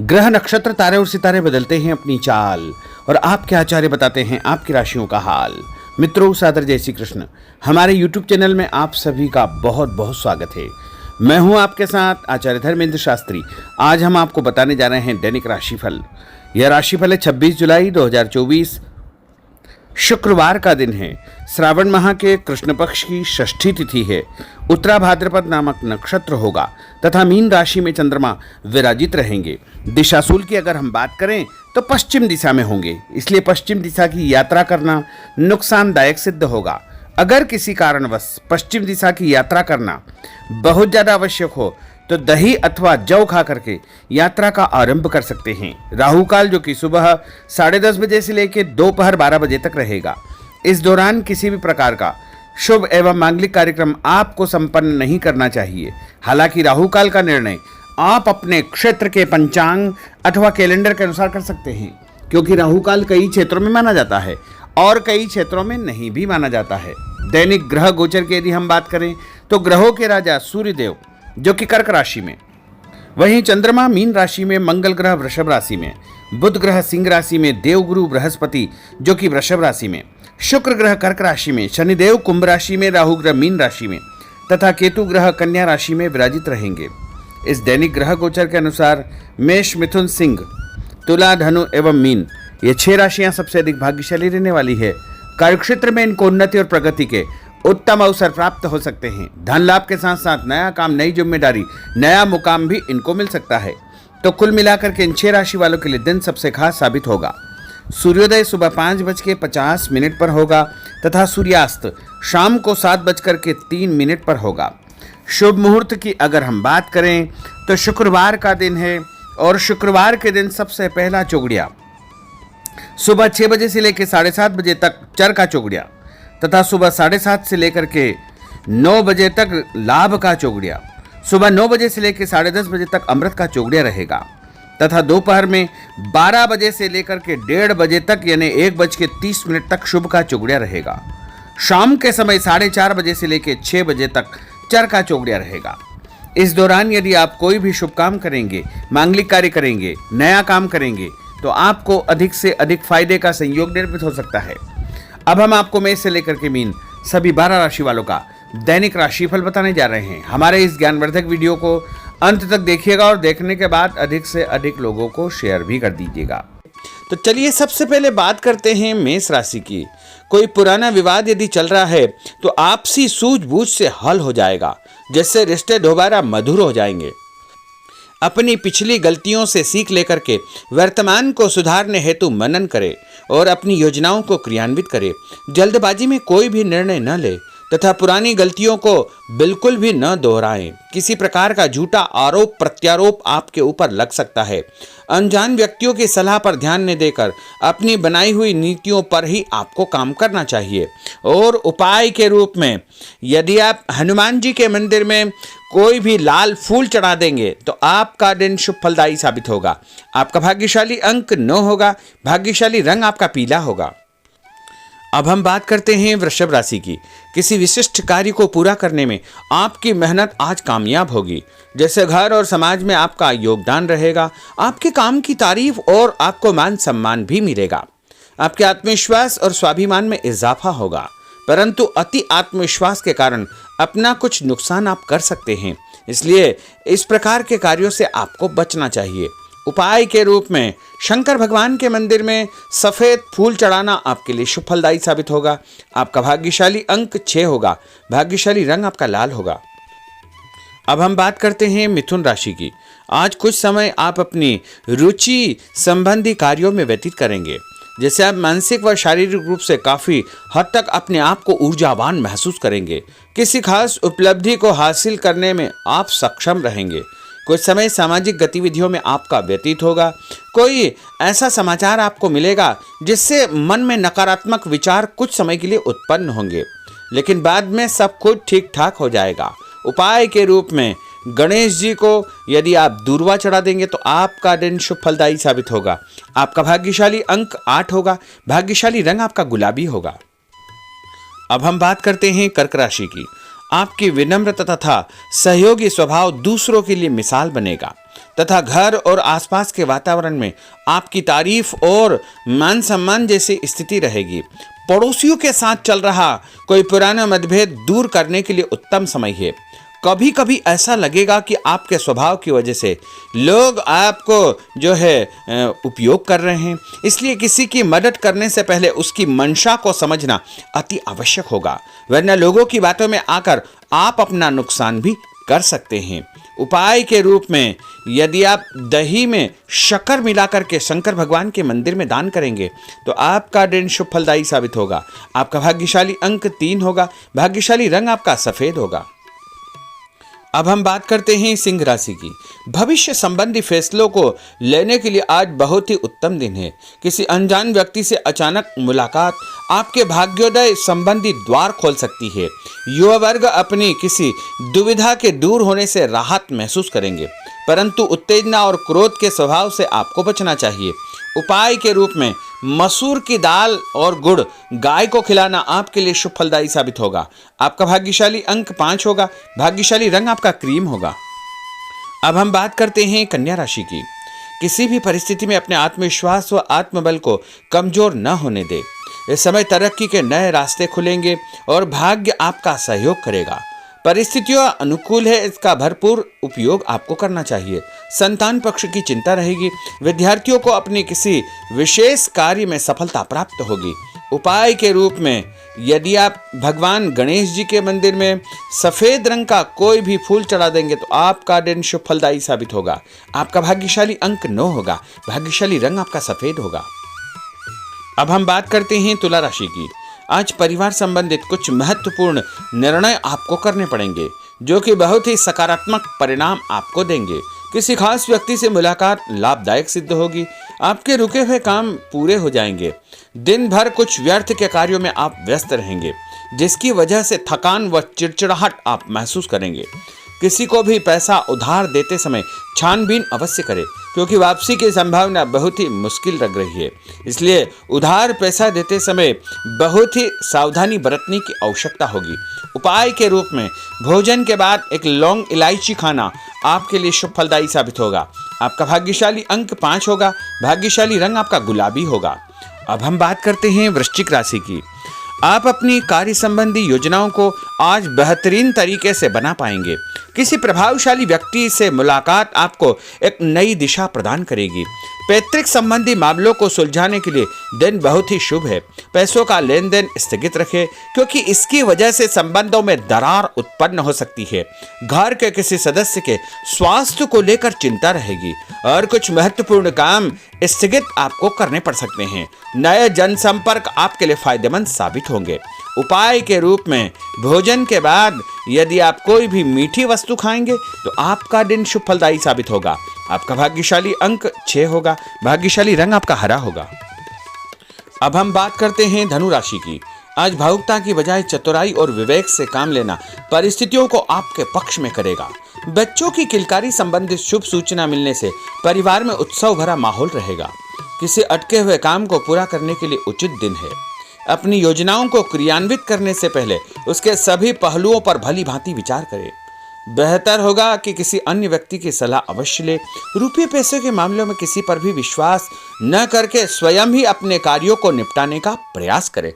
ग्रह नक्षत्र तारे और सितारे बदलते हैं अपनी चाल और आपके आचार्य बताते हैं आपकी राशियों का हाल। मित्रों, सादर जय श्री कृष्ण। हमारे YouTube चैनल में आप सभी का बहुत बहुत स्वागत है। मैं हूं आपके साथ आचार्य धर्मेंद्र शास्त्री। आज हम आपको बताने जा रहे हैं दैनिक राशिफल। यह राशिफल है 26 जुलाई 2024, शुक्रवार का दिन है। श्रावण माह के कृष्ण पक्ष की षष्ठी तिथि है। उत्तरा भाद्रपद नामक नक्षत्र होगा तथा मीन राशि में चंद्रमा विराजित रहेंगे। दिशाशूल की अगर हम बात करें तो पश्चिम दिशा में होंगे, इसलिए पश्चिम दिशा की यात्रा करना नुकसानदायक सिद्ध होगा। अगर किसी कारणवश पश्चिम दिशा की यात्रा करना बहुत ज़्यादा आवश्यक हो तो दही अथवा जौ खा करके यात्रा का आरंभ कर सकते हैं। राहु काल जो कि सुबह 10:30 बजे से लेकर दोपहर 12 बजे तक रहेगा। इस दौरान किसी भी प्रकार का शुभ एवं मांगलिक कार्यक्रम आपको संपन्न नहीं करना चाहिए। हालांकि राहु काल का निर्णय आप अपने क्षेत्र के पंचांग अथवा कैलेंडर के अनुसार कर सकते हैं, क्योंकि राहु काल कई क्षेत्रों में माना जाता है और कई क्षेत्रों में नहीं भी माना जाता है। दैनिक ग्रह गोचर की यदि हम बात करें तो ग्रहों के राजा सूर्यदेव जो कि कर्क राशि में, वहीं चंद्रमा मीन राशि में, मंगल ग्रह वृषभ राशि में, बुध ग्रह सिंह राशि में, देवगुरु बृहस्पति जो कि वृषभ राशि में, शुक्र ग्रह कर्क राशि में, शनिदेव कुंभ राशि में, राहु ग्रह मीन राशि में तथा केतु ग्रह कन्या राशि में विराजित रहेंगे। इस दैनिक ग्रह गोचर के अनुसार मेष, मिथुन, सिंह, तुला, धनु एवं मीन ये 6 राशियां सबसे अधिक भाग्यशाली रहने वाली है। कार्यक्षेत्र में इनको उन्नति और प्रगति के उत्तम अवसर प्राप्त हो सकते हैं। धन लाभ के साथ साथ नया काम, नई जिम्मेदारी, नया मुकाम भी इनको मिल सकता है। तो कुल मिलाकर के इन 6 राशि वालों के लिए दिन सबसे खास साबित होगा। सूर्योदय सुबह 5:50 पर होगा तथा सूर्यास्त शाम को 7:03 पर होगा। शुभ मुहूर्त की अगर हम बात करें तो शुक्रवार का दिन है और शुक्रवार के दिन सबसे पहला चौगड़िया सुबह 6 बजे से लेकर 7:30 बजे तक चर का चौगड़िया तथा सुबह 7:30 से लेकर के 9 बजे तक लाभ का चौगड़िया, सुबह 9 बजे से लेकर 10:30 बजे तक अमृत का चौगड़िया रहेगा तथा दोपहर में 12 बजे से लेकर के 1:30 बजे तक यानी 1:30 तक शुभ का चौगड़िया रहेगा। शाम के समय 4:30 बजे से लेकर 6 बजे तक चर का चौगड़िया रहेगा। इस दौरान यदि आप कोई भी शुभ काम करेंगे, मांगलिक कार्य करेंगे, नया काम करेंगे तो आपको अधिक से अधिक फायदे का संयोग निर्मित हो सकता है। अब हम आपको मेष से लेकर के मीन सभी 12 राशि वालों का दैनिक राशिफल बताने जा रहे हैं। हमारे इस ज्ञानवर्धक वीडियो को अंत तक देखिएगा और देखने के बाद अधिक से अधिक लोगों को शेयर भी कर दीजिएगा। तो चलिए सबसे पहले बात करते हैं मेष राशि की। कोई पुराना विवाद यदि चल रहा है तो आपसी सूझबूझ से हल हो जाएगा, जिससे रिश्ते दोबारा मधुर हो जाएंगे। अपनी पिछली गलतियों से सीख लेकर के वर्तमान को सुधारने हेतु मनन करें और अपनी योजनाओं को क्रियान्वित करें। जल्दबाजी में कोई भी निर्णय न ले तथा पुरानी गलतियों को बिल्कुल भी न दोहराएं। किसी प्रकार का झूठा आरोप प्रत्यारोप आपके ऊपर लग सकता है। अनजान व्यक्तियों की सलाह पर ध्यान न देकर अपनी बनाई हुई नीतियों पर ही आपको काम करना चाहिए। और उपाय के रूप में यदि आप हनुमान जी के मंदिर में कोई भी लाल फूल चढ़ा देंगे तो आपका दिन शुभ फलदायी साबित होगा। आपका भाग्यशाली अंक 9 होगा। भाग्यशाली रंग आपका पीला होगा। अब हम बात करते हैं वृषभ राशि की। किसी विशिष्ट कार्य को पूरा करने में आपकी मेहनत आज कामयाब होगी। जैसे घर और समाज में आपका योगदान रहेगा, आपके काम की तारीफ और आपको मान सम्मान भी मिलेगा। आपके आत्मविश्वास और स्वाभिमान में इजाफा होगा, परंतु अति आत्मविश्वास के कारण अपना कुछ नुकसान आप कर सकते हैं, इसलिए इस प्रकार के कार्यों से आपको बचना चाहिए। उपाय के रूप में शंकर भगवान के मंदिर में सफेद फूल चढ़ाना आपके लिए शुभ फलदायी साबित होगा। आपका भाग्यशाली अंक 6 होगा। भाग्यशाली रंग आपका लाल होगा। अब हम बात करते हैं मिथुन राशि की। आज कुछ समय आप अपनी रुचि संबंधी कार्यों में व्यतीत करेंगे, जैसे आप मानसिक व शारीरिक रूप से काफ़ी हद तक अपने आप को ऊर्जावान महसूस करेंगे। किसी खास उपलब्धि को हासिल करने में आप सक्षम रहेंगे। कुछ समय सामाजिक गतिविधियों में आपका व्यतीत होगा। कोई ऐसा समाचार आपको मिलेगा जिससे मन में नकारात्मक विचार कुछ समय के लिए उत्पन्न होंगे, लेकिन बाद में सब कुछ ठीक ठाक हो जाएगा। उपाय के रूप में गणेश जी को यदि आप दूर्वा चढ़ा देंगे तो आपका दिन शुभ फलदायी साबित होगा। आपका भाग्यशाली अंक 8 होगा। भाग्यशाली रंग आपका गुलाबी होगा। अब हम बात करते हैं कर्क राशि की। आपकी विनम्रता तथा सहयोगी स्वभाव दूसरों के लिए मिसाल बनेगा। तथा घर और आसपास के वातावरण में आपकी तारीफ और मान सम्मान जैसी स्थिति रहेगी। पड़ोसियों के साथ चल रहा कोई पुराना मतभेद दूर करने के लिए उत्तम समय है। कभी कभी ऐसा लगेगा कि आपके स्वभाव की वजह से लोग आपको जो है उपयोग कर रहे हैं, इसलिए किसी की मदद करने से पहले उसकी मंशा को समझना अति आवश्यक होगा, वरना लोगों की बातों में आकर आप अपना नुकसान भी कर सकते हैं। उपाय के रूप में यदि आप दही में शक्कर मिलाकर के शंकर भगवान के मंदिर में दान करेंगे तो आपका दिन शुभ फलदायी साबित होगा। आपका भाग्यशाली अंक 3 होगा। भाग्यशाली रंग आपका सफेद होगा। अब हम बात करते हैं सिंह राशि की। भविष्य संबंधी फैसलों को लेने के लिए आज बहुत ही उत्तम दिन है। किसी अनजान व्यक्ति से अचानक मुलाकात आपके भाग्योदय संबंधी द्वार खोल सकती है। युवा वर्ग अपनी किसी दुविधा के दूर होने से राहत महसूस करेंगे, परंतु उत्तेजना और क्रोध के स्वभाव से आपको बचना चाहिए। उपाय के रूप में मसूर की दाल और गुड़ गाय को खिलाना आपके लिए शुभ फलदायी साबित होगा। आपका भाग्यशाली अंक 5 होगा। भाग्यशाली रंग आपका क्रीम होगा। अब हम बात करते हैं कन्या राशि की। किसी भी परिस्थिति में अपने आत्मविश्वास व आत्मबल को कमजोर न होने दे। इस समय तरक्की के नए रास्ते खुलेंगे और भाग्य आपका सहयोग करेगा। परिस्थितियां अनुकूल है, इसका भरपूर उपयोग आपको करना चाहिए। संतान पक्ष की चिंता रहेगी। विद्यार्थियों को अपने किसी विशेष कार्य में सफलता प्राप्त होगी। उपाय के रूप में यदि आप भगवान गणेश जी के मंदिर में सफेद रंग का कोई भी फूल चढ़ा देंगे तो आपका दिन शुभ फलदायी साबित होगा। आपका भाग्यशाली अंक 9 होगा। भाग्यशाली रंग आपका सफेद होगा। अब हम बात करते हैं तुला राशि की। आज परिवार संबंधित कुछ महत्वपूर्ण निर्णय आपको करने पड़ेंगे जो कि बहुत ही सकारात्मक परिणाम आपको देंगे। किसी खास व्यक्ति से मुलाकात लाभदायक सिद्ध होगी। आपके रुके हुए काम पूरे हो जाएंगे। दिन भर कुछ व्यर्थ के कार्यों में आप व्यस्त रहेंगे, जिसकी वजह से थकान व चिड़चिड़ाहट आप महसूस करेंगे। किसी को भी पैसा उधार देते समय छानबीन अवश्य करें, क्योंकि वापसी की संभावना बहुत ही मुश्किल लग रही है। इसलिए उधार पैसा देते समय बहुत ही सावधानी बरतने की आवश्यकता होगी। उपाय के रूप में भोजन के बाद एक लौंग इलायची खाना आपके लिए शुभ फलदायी साबित होगा। आपका भाग्यशाली अंक 5 होगा। भाग्यशाली रंग आपका गुलाबी होगा। अब हम बात करते हैं वृश्चिक राशि की। आप अपनी कार्य संबंधी योजनाओं को आज बेहतरीन तरीके से बना पाएंगे। किसी प्रभावशाली व्यक्ति से मुलाकात आपको एक नई दिशा प्रदान करेगी। पैतृक संबंधी मामलों को सुलझाने के लिए दिन बहुत ही शुभ है। पैसों का लेन देन स्थगित रखें, क्योंकि इसकी वजह से संबंधों में दरार उत्पन्न हो सकती है। घर के किसी सदस्य के स्वास्थ्य को लेकर चिंता रहेगी और कुछ महत्वपूर्ण काम स्थगित आपको करने पड़ सकते हैं। नए जनसंपर्क आपके लिए फायदेमंद साबित होंगे। उपाय के रूप में भोजन के बाद यदि आप कोई भी मीठी वस्तु खाएंगे तो आपका दिन शुभ फलदायी साबित होगा। आपका भाग्यशाली अंक 6 होगा। भाग्यशाली रंग आपका हरा होगा। अब हम बात करते हैं धनु राशि की। आज भावुकता की बजाय चतुराई और विवेक से काम लेना परिस्थितियों को आपके पक्ष में करेगा। बच्चों की किलकारी संबंधित शुभ सूचना मिलने से परिवार में उत्सव भरा माहौल रहेगा। किसी अटके हुए काम को पूरा करने के लिए उचित दिन है। अपनी योजनाओं को क्रियान्वित करने से पहले उसके सभी पहलुओं पर भली भांति विचार करें। बेहतर होगा कि किसी अन्य व्यक्ति की सलाह अवश्य ले। रुपये पैसे के मामलों में किसी पर भी विश्वास न करके स्वयं ही अपने कार्यों को निपटाने का प्रयास करें।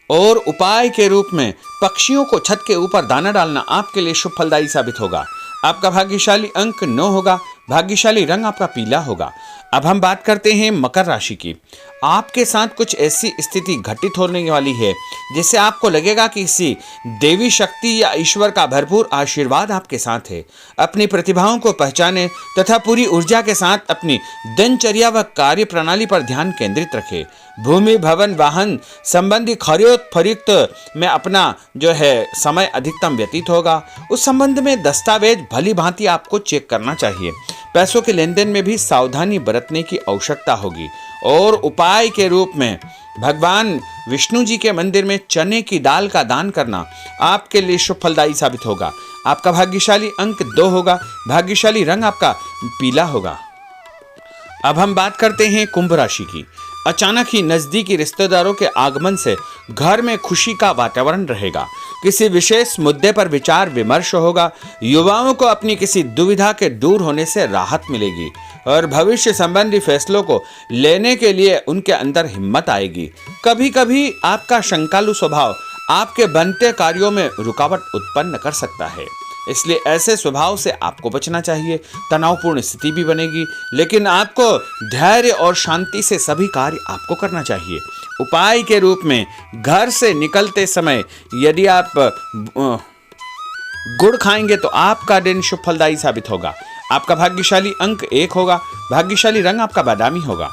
और उपाय के रूप में पक्षियों को छत के ऊपर दाना डालना आपके लिए शुभ फलदायी साबित होगा। आपका भाग्यशाली अंक 9 होगा। भाग्यशाली रंग आपका पीला होगा। अब हम बात करते हैं मकर राशि की। आपके साथ कुछ ऐसी स्थिति घटित होने वाली है जिससे आपको लगेगा कि किसी देवी शक्ति या ईश्वर का भरपूर आशीर्वाद आपके साथ है। अपनी प्रतिभाओं को पहचानें तथा पूरी ऊर्जा के साथ अपनी दिनचर्या व कार्य प्रणाली पर ध्यान केंद्रित रखें। भूमि भवन वाहन संबंधी खरीद फरोख्त में अपना जो है समय अधिकतम व्यतीत होगा। उस संबंध में दस्तावेज भली भांति आपको चेक करना चाहिए। पैसों के लेन देन में भी सावधानी बरतने की आवश्यकता होगी। और उपाय के रूप में भगवान विष्णु जी के मंदिर में चने की दाल का दान करना आपके लिए शुभ फलदायी साबित होगा। आपका भाग्यशाली अंक 2 होगा। भाग्यशाली रंग आपका पीला होगा। अब हम बात करते हैं कुंभ राशि की। अचानक ही नजदीकी रिश्तेदारों के आगमन से घर में खुशी का वातावरण रहेगा। किसी विशेष मुद्दे पर विचार विमर्श होगा। युवाओं को अपनी किसी दुविधा के दूर होने से राहत मिलेगी और भविष्य संबंधी फैसलों को लेने के लिए उनके अंदर हिम्मत आएगी। कभी कभी आपका शंकालु स्वभाव आपके बनते कार्यों में रुकावट उत्पन्न कर सकता है, इसलिए ऐसे स्वभाव से आपको बचना चाहिए। तनावपूर्ण स्थिति भी बनेगी, लेकिन आपको धैर्य और शांति से सभी कार्य आपको करना चाहिए। उपाय के रूप में घर से निकलते समय यदि आप गुड़ खाएंगे तो आपका दिन शुभ फलदायी साबित होगा। आपका भाग्यशाली अंक 1 होगा। भाग्यशाली रंग आपका बादामी होगा।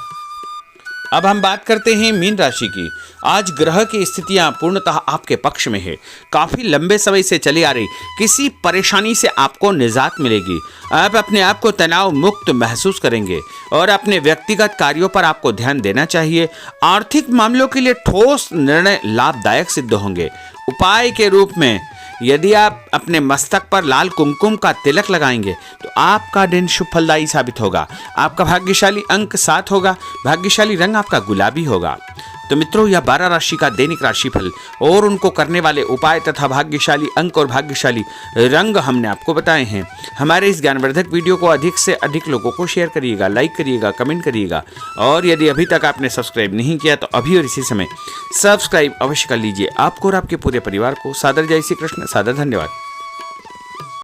अब हम बात करते हैं मीन राशि की। आज ग्रह की स्थितियां पूर्णतः आपके पक्ष में है। काफी लंबे समय से चली आ रही किसी परेशानी से आपको निजात मिलेगी। आप अपने आप को तनाव मुक्त महसूस करेंगे और अपने व्यक्तिगत कार्यों पर आपको ध्यान देना चाहिए। आर्थिक मामलों के लिए ठोस निर्णय लाभदायक सिद्ध होंगे। उपाय के रूप में यदि आप अपने मस्तक पर लाल कुमकुम का तिलक लगाएंगे तो आपका दिन शुभ फलदायी साबित होगा। आपका भाग्यशाली अंक 7 होगा। भाग्यशाली रंग आपका गुलाबी होगा। तो मित्रों, यह 12 राशि का दैनिक राशिफल और उनको करने वाले उपाय तथा भाग्यशाली अंक और भाग्यशाली रंग हमने आपको बताए हैं। हमारे इस ज्ञानवर्धक वीडियो को अधिक से अधिक लोगों को शेयर करिएगा, लाइक करिएगा, कमेंट करिएगा और यदि अभी तक आपने सब्सक्राइब नहीं किया तो अभी और इसी समय सब्सक्राइब अवश्य कर लीजिए। आपको और आपके पूरे परिवार को सादर जय श्री कृष्ण, सादर धन्यवाद।